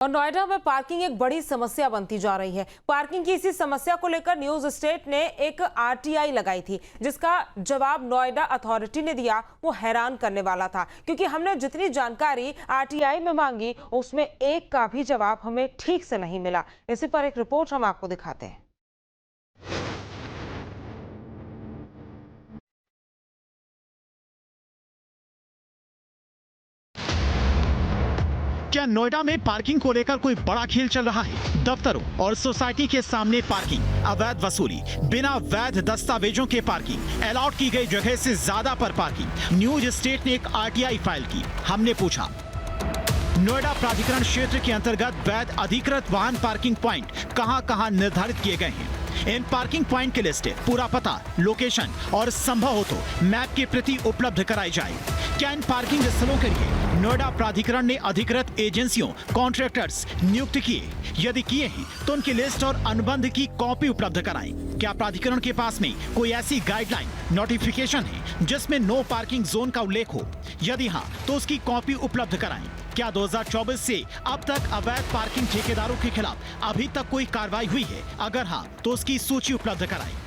और नोएडा में पार्किंग एक बड़ी समस्या बनती जा रही है। पार्किंग की इसी समस्या को लेकर न्यूज स्टेट ने एक आरटीआई लगाई थी, जिसका जवाब नोएडा अथॉरिटी ने दिया वो हैरान करने वाला था, क्योंकि हमने जितनी जानकारी आरटीआई में मांगी उसमें एक का भी जवाब हमें ठीक से नहीं मिला। इसी पर एक रिपोर्ट हम आपको दिखाते हैं। क्या नोएडा में पार्किंग को लेकर कोई बड़ा खेल चल रहा है? दफ्तरों और सोसाइटी के सामने पार्किंग, अवैध वसूली, बिना वैध दस्तावेजों के पार्किंग, अलॉट की गई जगह से ज्यादा पर पार्किंग। न्यूज स्टेट ने एक आरटीआई फाइल की। हमने पूछा, नोएडा प्राधिकरण क्षेत्र के अंतर्गत वैध अधिकृत वाहन पार्किंग पॉइंट कहां-कहां निर्धारित किए गए हैं? इन पार्किंग पॉइंट की लिस्ट, पूरा पता, लोकेशन और संभव हो तो मैप की प्रति उपलब्ध कराई जाए। क्या इन पार्किंग स्थलों के लिए नोएडा प्राधिकरण ने अधिकृत एजेंसियों, कॉन्ट्रैक्टर्स नियुक्त किए? यदि किए हैं तो उनकी लिस्ट और अनुबंध की कॉपी उपलब्ध कराएं। क्या प्राधिकरण के पास में कोई ऐसी गाइडलाइन, नोटिफिकेशन है जिसमें नो पार्किंग जोन का उल्लेख हो? यदि हाँ तो उसकी कॉपी उपलब्ध कराएं। क्या 2024 से अब तक अवैध पार्किंग ठेकेदारों के खिलाफ अभी तक कोई कार्रवाई हुई है? अगर हाँ तो उसकी सूची उपलब्ध कराएं।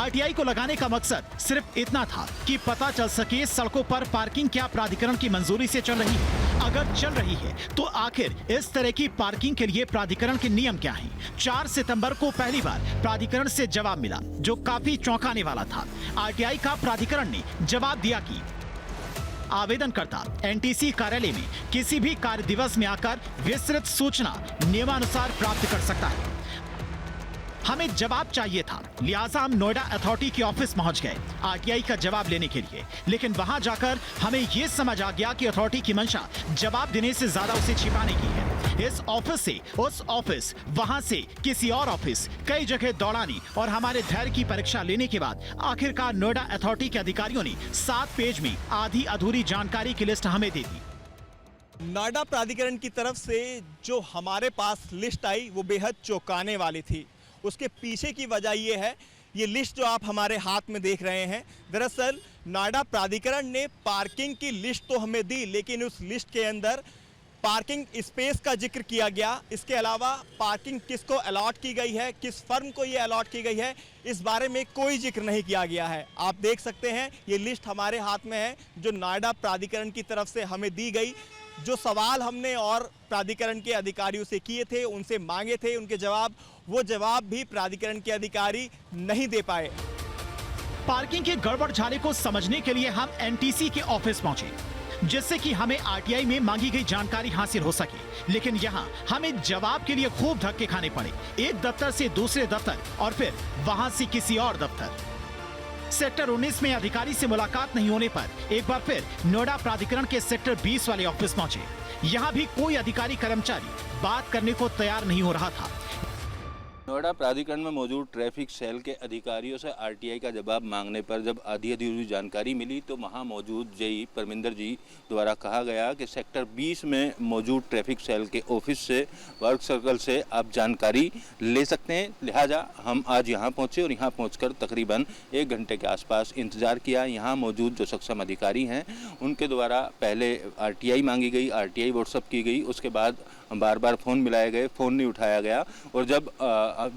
आरटीआई को लगाने का मकसद सिर्फ इतना था कि पता चल सके सड़कों पर पार्किंग क्या प्राधिकरण की मंजूरी से चल रही है। अगर चल रही है तो आखिर इस तरह की पार्किंग के लिए प्राधिकरण के नियम क्या हैं? 4 सितंबर को पहली बार प्राधिकरण से जवाब मिला, जो काफी चौंकाने वाला था। आरटीआई का प्राधिकरण ने जवाब दिया कि आवेदनकर्ता एनटीसी कार्यालय में किसी भी कार्य दिवस में आकर विस्तृत सूचना नियमानुसार प्राप्त कर सकता है। हमें जवाब चाहिए था, लिहाजा हम नोएडा अथॉरिटी के ऑफिस पहुंच गए आरटीआई का जवाब लेने के लिए। लेकिन वहां जाकर हमें ये समझ आ गया कि अथॉरिटी की मंशा जवाब देने से ज्यादा उसे छिपाने की है। इस ऑफिस से उस ऑफिस, वहां से किसी और ऑफिस, कई जगह दौड़ाने और हमारे धैर्य की परीक्षा लेने के बाद आखिरकार नोएडा अथॉरिटी के अधिकारियों ने 7 पेज में आधी अधूरी जानकारी की लिस्ट हमें दे दी। नोएडा प्राधिकरण की तरफ से जो हमारे पास लिस्ट आई वो बेहद चौंकाने वाली थी। उसके पीछे की वजह ये है, ये लिस्ट जो आप हमारे हाथ में देख रहे हैं, दरअसल नोएडा प्राधिकरण ने पार्किंग की लिस्ट तो हमें दी, लेकिन उस लिस्ट के अंदर पार्किंग स्पेस का जिक्र किया गया। इसके अलावा पार्किंग किसको अलॉट की गई है, किस फर्म को ये अलॉट की गई है, इस बारे में कोई जिक्र नहीं किया गया है। आप देख सकते हैं ये लिस्ट हमारे हाथ में है, जो नोएडा प्राधिकरण की तरफ से हमें दी गई। जो सवाल हमने और प्राधिकरण के अधिकारियों से किए थे, उनसे मांगे थे उनके जवाब, वो जवाब भी प्राधिकरण के अधिकारी नहीं दे पाए। पार्किंग के गड़बड़ झाले को समझने के लिए हम एनटीसी के ऑफिस पहुंचे, जिससे कि हमें आरटीआई में मांगी गई जानकारी हासिल हो सके। लेकिन यहाँ हमें जवाब के लिए खूब धक्के खाने पड़े, एक दफ्तर से दूसरे दफ्तर और फिर वहां से किसी और दफ्तर। सेक्टर 19 में अधिकारी से मुलाकात नहीं होने पर एक बार फिर नोएडा प्राधिकरण के सेक्टर 20 वाले ऑफिस पहुंचे। यहाँ भी कोई अधिकारी कर्मचारी बात करने को तैयार नहीं हो रहा था। नोएडा प्राधिकरण में मौजूद ट्रैफिक सेल के अधिकारियों से आरटीआई का जवाब मांगने पर जब आधी अधूरी जानकारी मिली तो वहां मौजूद जेई परमिंदर जी द्वारा कहा गया कि सेक्टर 20 में मौजूद ट्रैफिक सेल के ऑफिस से, वर्क सर्कल से आप जानकारी ले सकते हैं। लिहाजा हम आज यहां पहुंचे और यहां पहुंचकर तकरीबन 1 घंटे के आसपास इंतजार किया। यहां मौजूद जो सक्षम अधिकारी हैं उनके द्वारा पहले आरटीआई मांगी गई, आरटीआई व्हाट्सअप की गई, उसके बाद बार बार फ़ोन मिलाए गए, फ़ोन नहीं उठाया गया और जब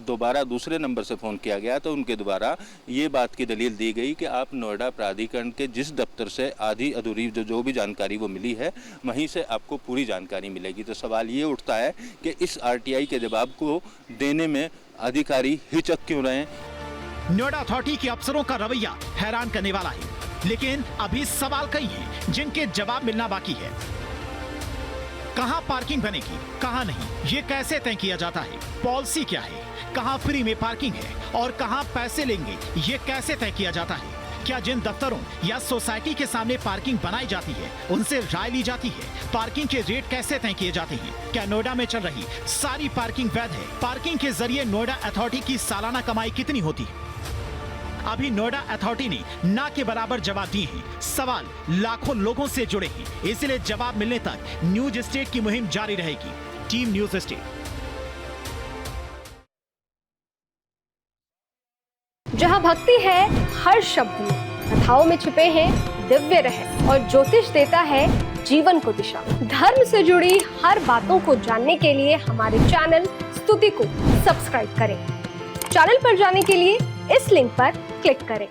दोबारा दूसरे नंबर से फ़ोन किया गया तो उनके द्वारा ये बात की दलील दी गई कि आप नोएडा प्राधिकरण के जिस दफ्तर से आधी अधूरी जो भी जानकारी वो मिली है वहीं से आपको पूरी जानकारी मिलेगी। तो सवाल ये उठता है कि इस आरटीआई के जवाब को देने में अधिकारी हिचक क्यों रहे हैं? नोएडा अथॉरिटी के अफसरों का रवैया हैरान करने वाला है, लेकिन अभी सवाल कई हैं जिनके जवाब मिलना बाकी है। कहां पार्किंग बनेगी, कहां नहीं, ये कैसे तय किया जाता है? पॉलिसी क्या है? कहां फ्री में पार्किंग है और कहां पैसे लेंगे, ये कैसे तय किया जाता है? क्या जिन दफ्तरों या सोसाइटी के सामने पार्किंग बनाई जाती है उनसे राय ली जाती है? पार्किंग के रेट कैसे तय किए जाते हैं? क्या नोएडा में चल रही सारी पार्किंग वैध है? पार्किंग के जरिए नोएडा अथॉरिटी की सालाना कमाई कितनी होती है? अभी नोएडा अथॉरिटी ने ना के बराबर जवाब दिए हैं। सवाल लाखों लोगों से जुड़े हैं, इसलिए जवाब मिलने तक न्यूज स्टेट की मुहिम जारी रहेगी। Team news state. जहां भक्ति है हर शब्द में, कथाओं में छिपे हैं दिव्य रहस्य और ज्योतिष देता है जीवन को दिशा। धर्म से जुड़ी हर बातों को जानने के लिए हमारे चैनल स्तुति को सब्सक्राइब करें। चैनल पर जाने के लिए इस लिंक पर क्लिक करें।